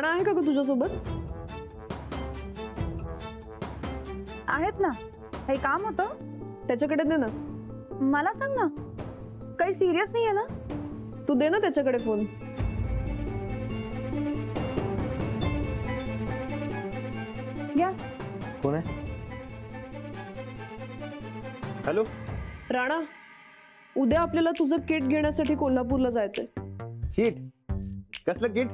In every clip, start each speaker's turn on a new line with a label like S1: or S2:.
S1: राणा आहे का ग तुझ्यासोबत?
S2: आहेत ना, काही काम होतं
S1: त्याच्याकडे दे ना.
S2: मला सांग ना, काही सिरियस नाही आहे ना?
S1: तू दे ना त्याच्याकडे फोन.
S2: घ्या.
S3: कोण आहे? हॅलो
S1: राणा, उद्या आपल्याला तुझं किट घेण्यासाठी कोल्हापूरला जायचंय.
S3: किट? कसलं किट?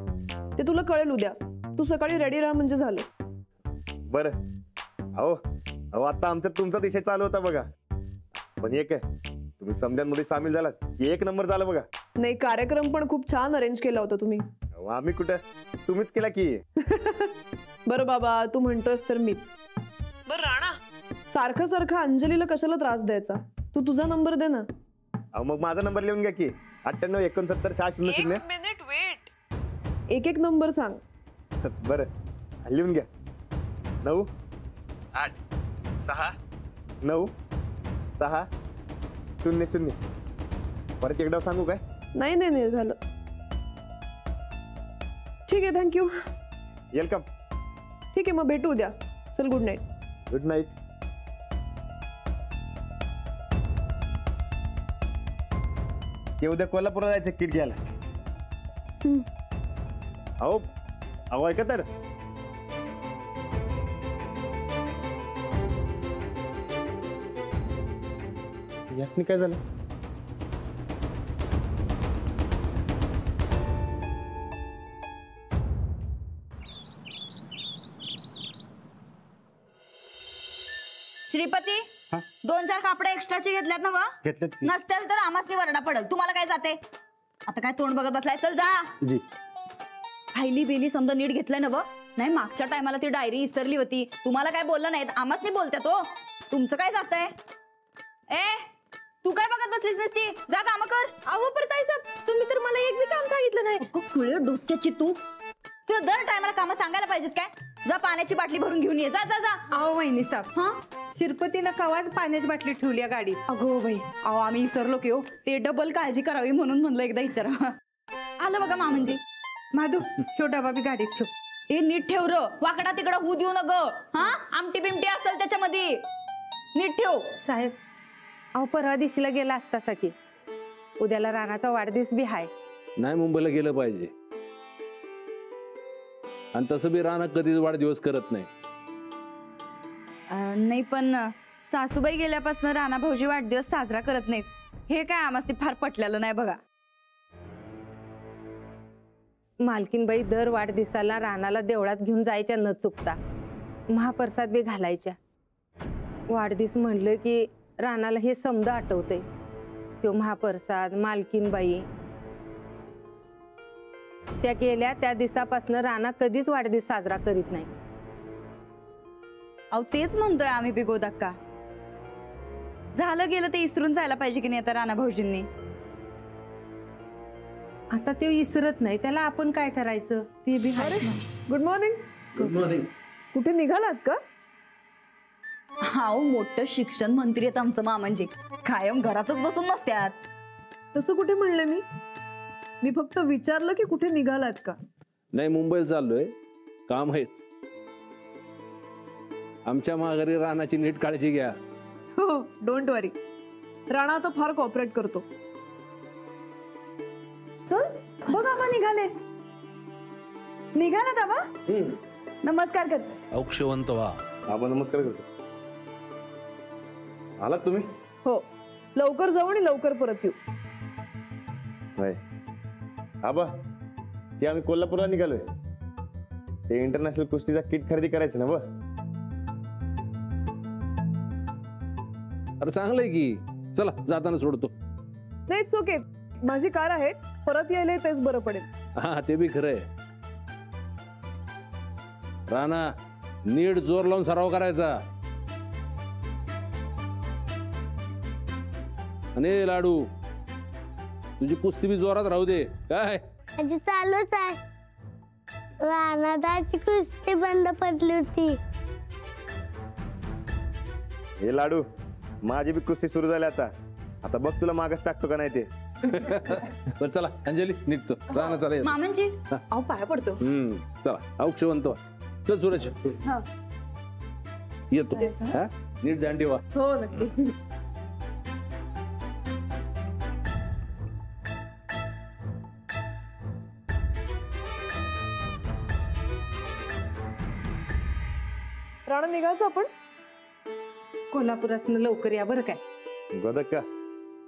S1: ते तुला कळेल उद्या. तू सकाळी रेडी राहा म्हणजे झालं.
S3: बरं. अहो अहो आता आमच्यात तुमचा दिशा चालू होता बघा. पण एक आहे, तुम्ही समध्यांमध्ये सामील झालात की एक नंबर झाला बघा.
S1: नाही, कार्यक्रम पण खूप छान अरेंज केला होता तुम्ही.
S3: अहो आम्ही कुठं, तुम्हीच केला की.
S1: बरं बाबा, तू म्हणतोयस तर मीच. बरं राणा, सारखं सारखं अंजलीला कशाला त्रास द्यायचा? तू तुझा नंबर दे ना.
S3: अहो मग माझा नंबर लिहून घ्या की, 9869
S1: एक मिनिट वेट. एक एक नंबर सांग.
S3: बरं लिहून घ्या. 9 8 6 9 6 0 0. परत एकदा सांगू काय?
S1: नाही नाही नाही, झालं. ठीक आहे, थँक्यू.
S3: वेलकम.
S1: ठीक आहे, मग भेटू उद्या. चल, गुड नाईट.
S3: Good night. ते उद्या कोल्हापूरला जायचं किट घ्यायला. अहो अहो ऐका तर. यासनी काय झालं?
S4: श्रीपती, 2-4 कापडे एक्स्ट्राचे घेतल्यात ना?
S3: घेतल्यात की.
S4: नसतील तर आमासनी वरडा पडल. तुम्हाला काय जाते? आता काय तोंड बघत बसलाय? चल जा.
S3: जी.
S4: खायली बेली समजा नीट घेतलंय ना? नाही, मागच्या टायमाला ती डायरी विसरली होती. तुम्हाला काय बोललं नाही, आमासनी बोलत्या तो. तुमचं काय जातंय? ए, तू काय बघत बसलीस नसती? जा काम कर.
S2: अहो परताई साहेब, तुम्ही तर मला एक बी काम सांगितलं नाही.
S4: खुळे डोसक्याची तू. तुला दर टायमाला काम सांगायला पाहिजेत काय? जा पाण्याची बाटली भरून घेऊन ये. जा जा जा.
S2: अहो वहिनी साहेब,
S4: हा,
S2: शिरपतीला कवाच पाण्याची बाटली ठेवली आहे गाडीत.
S4: अगो बाई, अहो आम्ही विसरलो की हो. ते डबल काळजी करावी म्हणून म्हणलं एकदा विचारा. आलं बघा मामंजी.
S2: माधू, शो डबा बी गाडीत ठेव.
S4: हे नीट ठेव र. वाकडा तिकडं होऊ देऊ नग. हा, आमटी बिमटी असेल त्याच्यामध्ये. नीट ठेव.
S2: साहेब, अहो परवा दिवशीला गेला असता सकी. उद्याला राणाचा वाढदिवस बी हाय.
S5: नाही, मुंबईला गेलं पाहिजे. आणि तसं बी राणा कधीच वाढदिवस करत नाही.
S4: नाही, पण सासूबाई गेल्यापासून राणा भाऊजी वाढदिवस साजरा करत नाहीत. हे काय आम्हाला फार पटलेलं नाही बघा.
S2: मालकीनबाई दर वाढदिवसाला राणाला देवळात घेऊन जायच्या न चुकता. महाप्रसाद बी घालायच्या. वाढदिवस म्हणलं की राणाला हे समजा आठवतंय. तो महाप्रसाद, मालकीनबाई. त्या गेल्या त्या दिवसापासून राणा कधीच वाढदिवस साजरा करीत नाही.
S4: अहो तेच म्हणतोय आम्ही बी गोदाक्का. झालं गेलं ते इसरून जायला पाहिजे की नाही आता राणा भाऊजींनी.
S2: आता ते विसरत नाही, त्याला आपण काय करायचं ते बी.
S1: Good morning.
S5: Good morning.
S1: कुठे निघालात का?
S4: हाव, मोठं शिक्षण मंत्री आहेत आमचं मामंजी. कायम घरातच बसून नसत्यात.
S1: तसं कुठे म्हणले मी? मी फक्त विचारलं की कुठे निघालात का.
S5: नाही, मुंबईला चाललोय, काम आहेत. आमच्या माघारी रानाची नीट काळजी घ्या.
S1: हो, डोंट वरी. राणा आता फार कॉपरेट करतो. बघ आबा निघाले. निघालात आबा? नमस्कार करतो.
S5: औक्षवंत व्हा.
S3: आबा नमस्कार करतो. आलात तुम्ही?
S1: हो, लवकर जाऊ आणि लवकर परत येऊ.
S3: होय आबा, ते आम्ही कोल्हापूरला निघालोय. ते इंटरनॅशनल कुस्तीचा किट खरेदी करायचं ना?
S5: अरे चांगलंय की. चला, जाताना सोडतो.
S1: नाही, इट्स ओके. माझी कार आहे, परत यायला तेच बरं पडेल.
S5: हा, ते बी खरंय. राणा, नीट जोर लावून सराव करायचा. आणि लाडू, तुझी कुस्ती बी जोरात राहू दे. काय
S6: आजी चालूच आहे. राणादाची कुस्ती बंद पडली होती.
S3: हे लाडू, माझी बी कुस्ती सुरू झाली आता. आता बघ तुला मागच टाकतो का नाही ते.
S5: बरं चला अंजली निघतो राणा चला येतो.
S4: मामांची अहो पाया पडतो.
S5: चला औक्षवंत चल सूरज
S1: हा.
S5: येतो हा नीट ध्यान ठेवा.
S1: हो नक्की. राणा निघायचं आपण.
S2: कोल्हापुरासनं लवकर या बरं काय.
S3: गदक का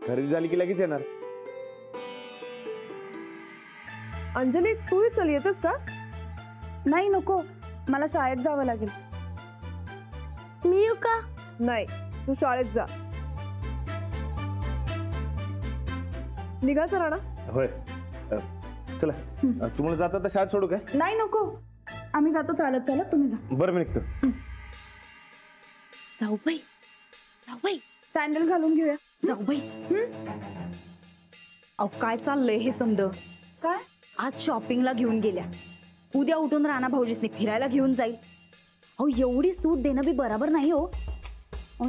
S3: खरेदी झाली की लगेच येणार.
S1: अंजली तू चल येतेस का.
S4: नाही नको मला शाळेत जावं लागेल.
S6: मी येऊ का?
S1: नाही तू शाळेत जा. निघायचं राणा.
S3: होय चला तुम्हाला जाता तर शाळेत सोडू काय.
S4: नाही नको आम्ही जातो चालत चालत तुम्ही जा.
S3: बरं मी निघतो.
S4: जाऊ बाई
S1: सँडल घालून घेऊया.
S4: जाऊ बाई. अहो काय चाललंय हे समज.
S1: काय.
S4: आज शॉपिंगला घेऊन गेल्या. उद्या उठून राणा भाऊजीसनी फिरायला घेऊन जाईल. अहो एवढी सूट देणं बी बरोबर नाही हो.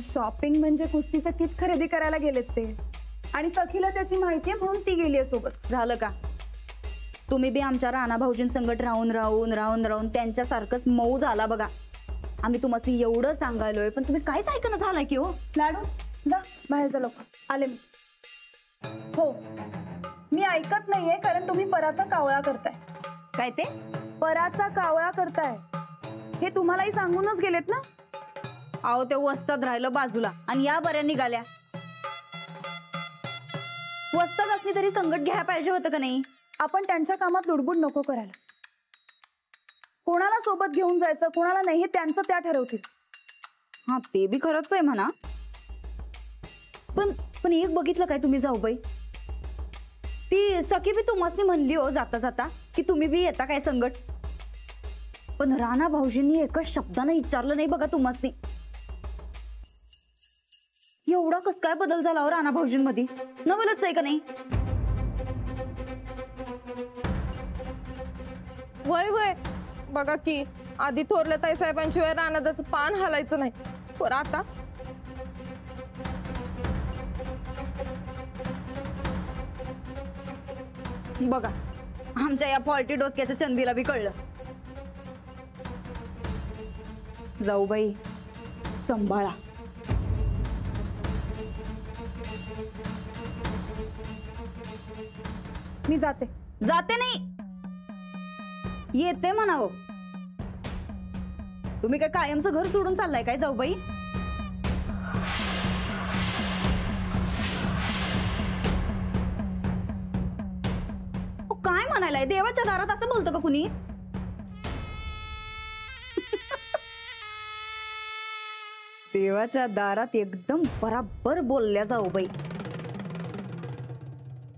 S1: शॉपिंग म्हणजे कुस्तीचं किट खरेदी करायला गेलेत ते. आणि सखीला त्याची माहिती आहे म्हणून ती गेली आहे सोबत.
S4: झालं का. तुम्ही बी आमच्या राणा भाऊजींसंगत राहून राहून राहून राहून त्यांच्यासारखंच मऊ झाला बघा. आम्ही तुम्हाला एवढं सांगायलोय पण तुम्ही काहीच ऐकणं झालाय की हो.
S1: लाडू जा बाहेर जा लवकर. आले मी. हो मी ऐकत नाहीये कारण तुम्ही पराचा कावळा करताय.
S4: काय ते.
S1: पराचा कावळा करताय हे तुम्हालाही सांगूनच गेलेत ना.
S4: अहो ते वस्तात राहिलं बाजूला आणि या बऱ्या निघाल्या. वस्तात असली तरी संकट घ्यायला पाहिजे होतं का नाही.
S1: आपण त्यांच्या कामात लुडबुड नको करायला. कोणाला सोबत घेऊन जायचं कोणाला नाही हे त्यांचं त्या ठरवतील.
S4: हा ते बी खरंच आहे म्हणा. पण पण एक बघितलं काय तुम्ही जाऊ बाई. ती सखी बी तुम्हाला म्हणली हो जाता जाता की तुम्ही बी येता काय संकट. पण राणा भाऊजींनी एकच शब्दानं विचारलं नाही बघा तुम्हाला. एवढा कस काय बदल झाला हो राणा भाऊजींमध्ये. नवलच आहे का नाही.
S7: वय वय बघा की आधी थोरल्या ताई साहेबांशिवाय रानादाचं पान हालायचं नाही. पर आता
S4: बघा आमच्या या फॉल्टी डोसक्याच्या चंदीला बी कळलं. जाऊ बाई संभाळा.
S1: मी जाते.
S4: जाते नाही येते म्हणावं. तुम्ही काय कायमचं घर सोडून चाललाय काय जाऊ बाई. काय म्हणायलाय देवाच्या दारात असं बोलतं का कुणी. देवाच्या दारात एकदम बराबर बोलल्या जाऊ बाई.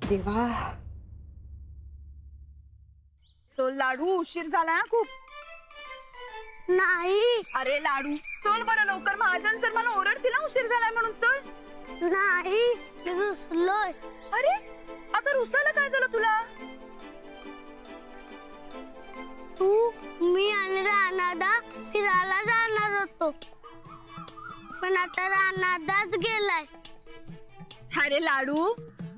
S4: देवा.
S1: तो लाडू उशीर झाला हा खूप.
S6: नाही
S1: अरे लाडू चल बरं लवकर. महाजन सर मला ओरडतील ना उशीर झालाय म्हणून. चल.
S6: नाही मी रुसलोय.
S1: अरे आता रुसायला काय झालं तुला.
S6: तू मी आणि रानादा फिरायला जाणार होतो पण आता रानादाच गेलाय.
S1: अरे लाडू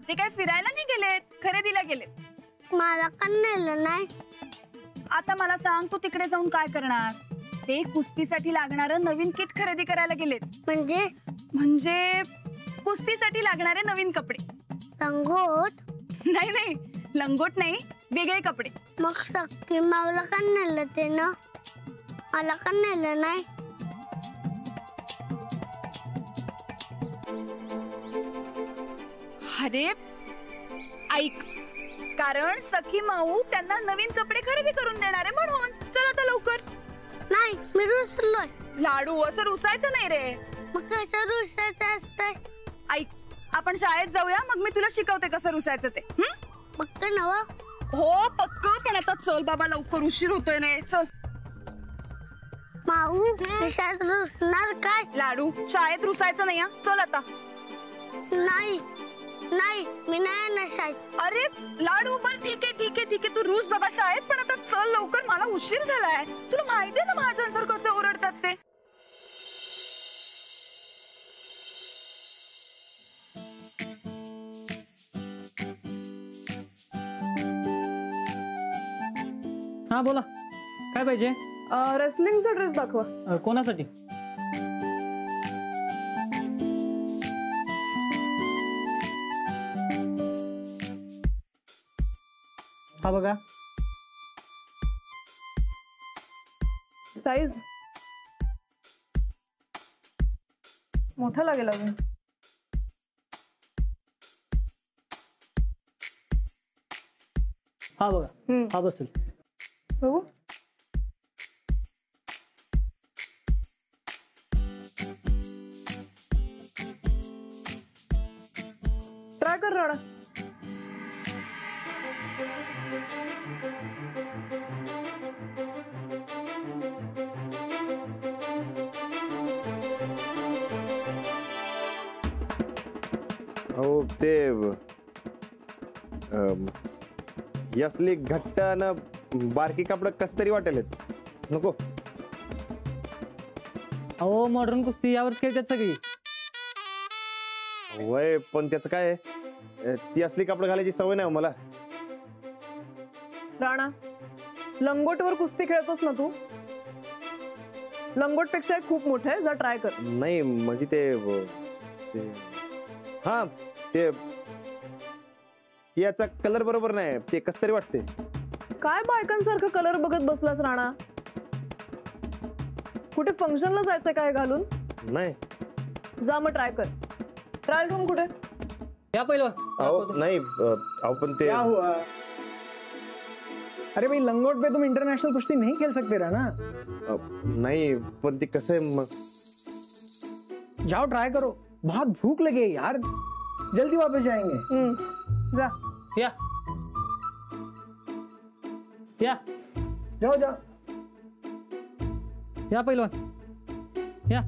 S1: ते काय फिरायला नाही गेलेत खरेदीला गेलेत.
S6: मला का नेलं नाही.
S1: आता मला सांग तू तिकडे जाऊन काय करणार. ते कुस्तीसाठी लागणारं नवीन किट खरेदी करायला गेलेत. म्हणजे कुस्तीसाठी लागणारे नवीन कपडे.
S6: लंगोट.
S1: नाही नाही लंगोट नाही वेगळे कपडे.
S6: मग सक्की मावला का नेलं ते ना. मला का नेलं नाही.
S1: अरे ऐक कारण सखी माऊ त्यांना नवीन कपडे खरेदी करून देणार आहे म्हणून. चल आता लवकर.
S6: नाही मी रुसलोय.
S1: लाडू असं रुसायचं नाही रे.
S6: मग कसं रुसायचं असतंय.
S1: ऐक आपण शाळेत जाऊया मग मी तुला शिकवते कसं रुसायचं ते.
S6: पक्क नव.
S1: हो पक्क. पण आता चल बाबा लवकर उशीर होतोय ना. चल.
S6: माऊ शाळेत रुसणार काय.
S1: लाडू शाळेत रुसायचं नाही. चल आता.
S6: नाही नाही मी नाही येणार शाळेत.
S1: अरे लाडू पण ठीक आहे ठीक आहे ठीक आहे तू रुस बाबा शाळेत पण आता चल लवकर. मला उशीर झालाय. तुला माहितीये ना महाजन सर कसे ओरडतात ते.
S8: हा बोला, काय पाहिजे?
S7: रेसलिंगचा ड्रेस दाखवा.
S8: कोणासाठी? हा बघा.
S7: साईज मोठा लागेल अजून.
S8: हा बघा, हा बसेल.
S7: बघू. ट्राय कर राणा.
S3: अहो ते असली घट्ट आणि बारकी कपडे कस तरी वाटेल नको.
S8: अहो मॉडर्न कुस्ती यावर खेळतात सगळी.
S3: वय पण त्याचं काय आहे? ती असली कपडे घालायची सवय नाही हो मला.
S7: राणा, लंगोटवर कुस्ती खेळतोस ना तू? लंगोट पेक्षा खूप मोठं आहे, जा ट्राय कर.
S3: नाही म्हणजे ते हा ते याचा कलर बरोबर नाही, ते कस तरी वाटते.
S7: काय बायकांसारखं कलर बघत बसलास राणा? कुठे फंक्शनला जायचंय काय घालून?
S3: नाही.
S7: जा मग ट्राय कर. ट्रायल रूम कुठे?
S8: या पहिलं.
S3: अहो नाही अहो पण ते
S9: क्या हुआ? अरे भाई, लंगोट पे तुम इंटरनेशनल कुश्ती नहीं खेल सकते ना.
S3: नहीं पण ते कसं आहे मग.
S9: जाओ ट्राई करो, बहुत भूख लगे यार, जल्दी वापस जाएंगे.
S7: जा.
S8: या या
S9: जाओ जाओ.
S8: या पहिलवान या.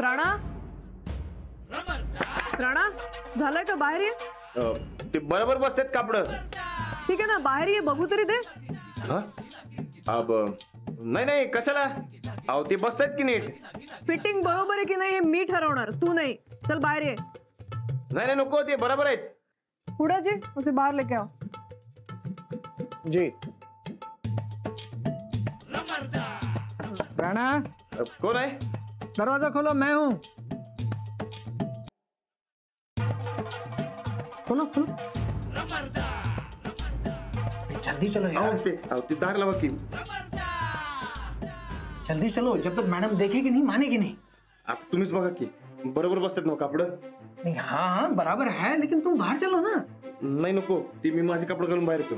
S7: राणा, राणा झालंय का? बाहेर ये.
S3: ते बरोबर बसतात कापड.
S7: ठीक आहे ना, बाहेर ये, बघू तरी दे.
S3: अब नाही नाही कशाला. अहो ते बसतात की नीट.
S7: फिटिंग बरोबर आहे की नाही हे मी ठरवणार, तू नाही. चल बाहेर ये.
S3: नाही नाही नको, ते बरोबर आहेत.
S7: पुढे जी उसे बाहर लेके आओ.
S9: जी. राणा,
S3: कोण आहे?
S9: दरवाजा खोलो, मैं हूं. खोलो खोलो. जल्दी चलो यार.
S3: ते दार लावा की.
S9: जल्दी चलो, जब तक मैडम देखेगी नहीं मानेगी नहीं.
S3: आता तुम्हीच बघा की बरोबर बसतात ना कापड.
S9: नहीं, हाँ हाँ बराबर है, लेकिन तुम बाहर चलो ना.
S3: नाही नको, ती मी माझे कपडे घालून बाहेर येतो.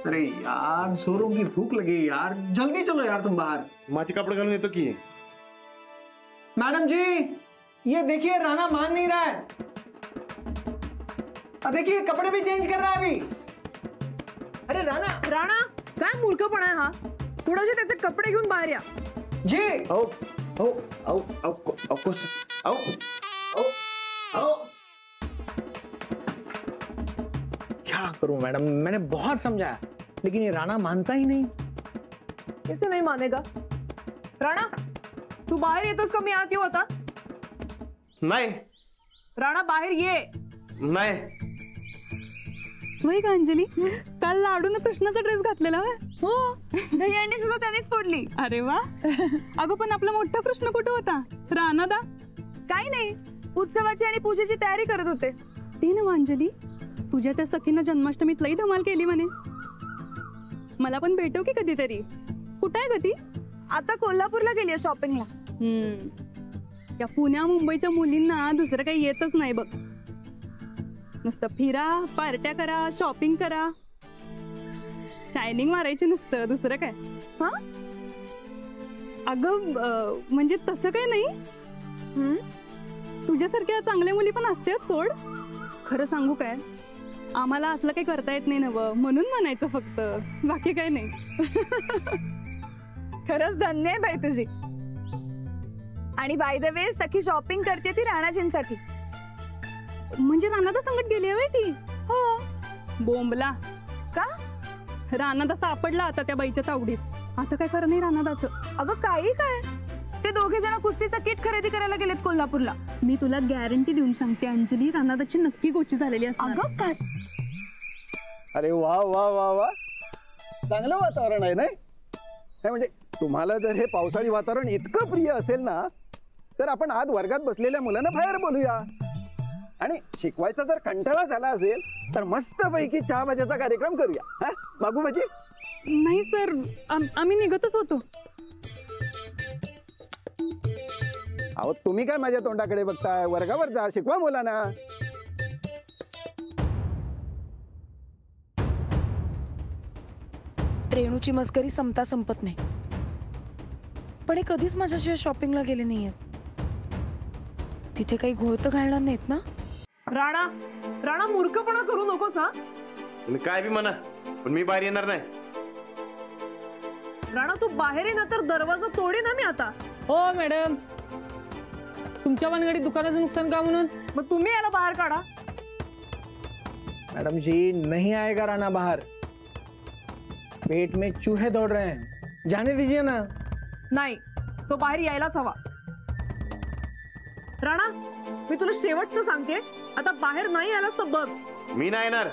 S9: अरे यार, जोरों की भूख लगी यार, जल्दी चलो यार तुम बाहर.
S3: माझे कपडे घालून येतो की.
S9: मैडम जी, ये देखिए राणा मान नहीं रहा है. देखिए कपड़े भी चेंज कर रहा है अभी. अरे राणा.
S7: राणा, काय मूर्खपणा आहे हा? पुढे जी त्याचे कपडे घेऊन बाहेर या.
S9: जी.
S3: आओ आओ आओ आओ आओ आओ आओ आओ.
S9: क्या करूं मैडम, मैंने बहुत समझाया, लेकिन ये राणा मानता ही नहीं.
S7: कैसे नहीं मानेगा? राणा,
S1: तू बाहेर येतोस का मी आत येऊ आता?
S3: नाही
S1: राणा बाहेर ये.
S3: नाही
S4: वय का अंजली, काल लाडून कृष्णाचा ड्रेस घातलेला.
S1: हो, दहीहंडी सुद्धा त्यानेच फोडली.
S4: अरे वा. अगं पण आपला मोठा कृष्ण कुठे होता? राणादा.
S1: काही नाही, उत्सवाची आणि पूजेची तयारी करत होते.
S4: ती ना अंजली, तुझ्या त्या सखीनं जन्माष्टमीत लई धमाल केली म्हणे. मला पण भेटव की कधीतरी. कुठं आहे ग ती?
S1: आता कोल्हापूरला गेली शॉपिंगला.
S4: त्या पुण्या मुंबईच्या मुलींना दुसरं काही येतच नाही बघ. नुसतं फिरा, पार्ट्या करा, शॉपिंग करा, शायनिंग मारायची नुसतं, दुसरं काय.
S1: हा
S4: अगं म्हणजे तसं काय नाही. तुझ्यासारख्या चांगल्या मुली पण असतात सोड. खरं सांगू काय, आम्हाला असलं काही करता येत नाही नवं, म्हणून म्हणायचं फक्त, बाकी काही नाही.
S1: खरंच धन्य आहे बाई तुझी. आणि by the way, Sakhi shopping करते ती राणाजींसाठी.
S4: म्हणजे राणादा संकट गेली हवे ती?
S1: हो.
S4: बोंबला
S1: का?
S4: राणादा सापडला आता त्या बाईच्या तावडीत. आता काय खरं नाही राणादाचं.
S1: अगं काही काय, ते दोघे जण कुस्तीचा किट खरेदी करायला गेलेत कोल्हापूरला.
S4: मी तुला गॅरंटी देऊन सांगते अंजली, राणादाची नक्की गोची झालेली असणार.
S1: अगं काय?
S9: अरे वा वा वा वा, चांगलं वातावरण आहे नाही? काय म्हणजे तुम्हाला जर हे पावसाळी वातावरण इतकं प्रिय असेल ना, तर आपण आज वर्गात बसलेल्या मुलांना बाहेर बोलूया. आणि शिकवायचा जर कंटाळा झाला असेल तर मस्तपैकी चहा भाज्याचा कार्यक्रम करूया. हा मागू भाजी?
S4: नाही सर, आम्ही निघतच होतो.
S9: अहो तुम्ही काय माझ्या तोंडाकडे बघताय? वर्गावर जा, शिकवा मुलांना.
S10: रेणूची मस्करी संपता संपत नाही, पण हे कधीच माझ्याशिवाय शॉपिंगला गेले नाहीयेत. तिथे काही घोळ तर घालणार नाहीत ना?
S1: राणा, राणा मूर्खपणा करू नकोस. हा
S3: तुम्ही काय बी म्हणा, पण मी बाहेर येणार नाही.
S1: राणा तू बाहेर ये ना तर दरवाजा तोडे ना मी आता.
S8: हो मॅडम, तुमच्या मनगडी दुकानाचं नुकसान का म्हणून?
S1: मग तुम्ही याला बाहेर काढा.
S9: मैडम जी, नहीं आएगा राणा बाहर. पेट में चूहे दौड़ रहे हैं, जाने दीजिए ना.
S1: नाही, तो बाहेर यायलाच हवा. राणा, मी तुला शेवटचं सांगते, आता बाहेर नाही आलास तर बघ.
S3: मी नाही येणार.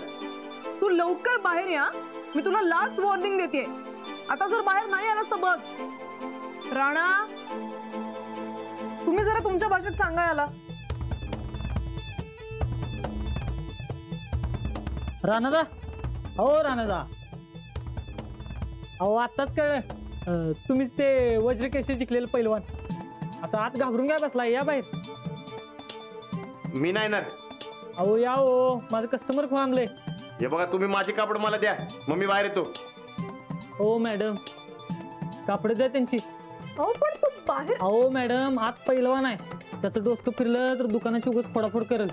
S1: तू लवकर बाहेर या, मी तुला लास्ट वॉर्निंग देते. आता जर बाहेर नाही आलास तर बघ. राणा, तुम्ही जरा तुमच्या भाषेत सांगा याला.
S8: राणादा, हो राणादा, अहो आत्ताच कळलं, तुम्हीच ते वज्रकेशरी जिंकलेलं पैलवान. असं आत घाबरून काय बसलाय? या बाहेर.
S3: मी नाही येणार.
S8: अहो या हो, माझं कस्टमर खोळंबले.
S3: हे बघा, तुम्ही माझे कापड मला द्या, मग मी बाहेर येतो.
S8: हो मॅडम, कापड द्या त्यांची.
S1: अहो पण तू बाहेर.
S8: अहो मॅडम, आत पैलवान आहे, त्याचं डोसकं फिरलं तर दुकानाची उगाच फोडाफोड करेल.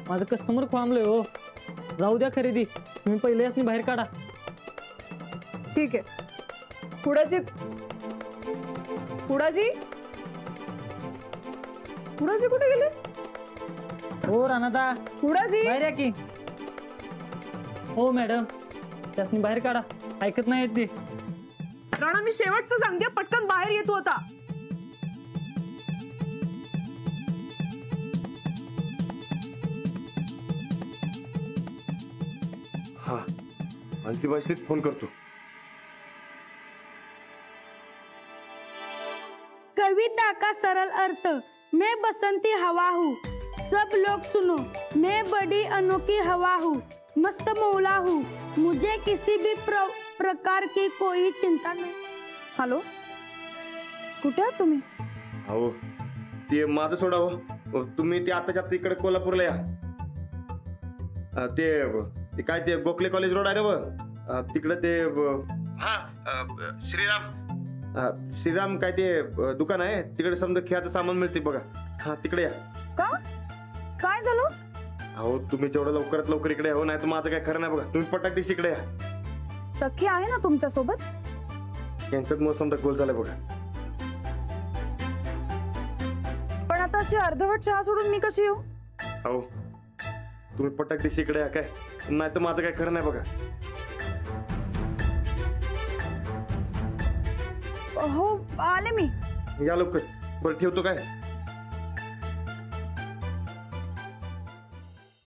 S8: माझं कस्टमर खोळंबले हो. राहू द्या खरेदी, तुम्ही पहिले यासनी बाहेर काढा.
S1: ठीक आहे. पुढाजी, पुढाजी, पुढाजी कुठे गेले?
S8: हो राणादा,
S1: पुढाजी
S8: बाहेर या की. हो मॅडम, त्यासनी बाहेर काढा, ऐकत नाही ती.
S1: राणा, मी शेवटचं सांगते, पटकन बाहेर येतो आता.
S3: हा, आणखी भाषेत फोन करतो.
S6: कविता का सरल अर्थ, मैं बसंती हवा हूँ, सब लोग सुनो, मैं बड़ी अनोखी हवा हूँ, मस्त मौला हूँ, मुझे किसी भी प्रकार की कोई चिंता नहीं.
S1: हॅलो, कुठे आहात तुम्ही?
S3: अहो ते माझं सोडा हो. तुम्ही ते आताच्या आता इकडे कोल्हापूरला या. ते काय ते गोखले कॉलेज रोड आहे ना, तिकडे ते श्रीराम काय ते दुकान आहे, तिकडे समजा खेळाचं सामान मिळते बघा. हा तिकडे या.
S1: का? काय झालं?
S3: अहो तुम्ही जेवढं लवकरात लवकर इकडे यावं, नाही तर माझं काय खरं नाही बघा. तुम्ही पटाक दिवशी इकडे या.
S1: सखी आहे ना तुमच्या सोबत?
S3: यांच्यात मग समजा गोल झालाय बघा.
S1: पण आता अशी अर्धवट चहा सोडून मी कशी येऊ?
S3: अहो तुम्ही पटाक दिवशी इकडे या, काय नाही तर माझं काय खरं नाही बघा.
S1: हो आले मी.
S3: या लवकर, बरं ठेवतो काय.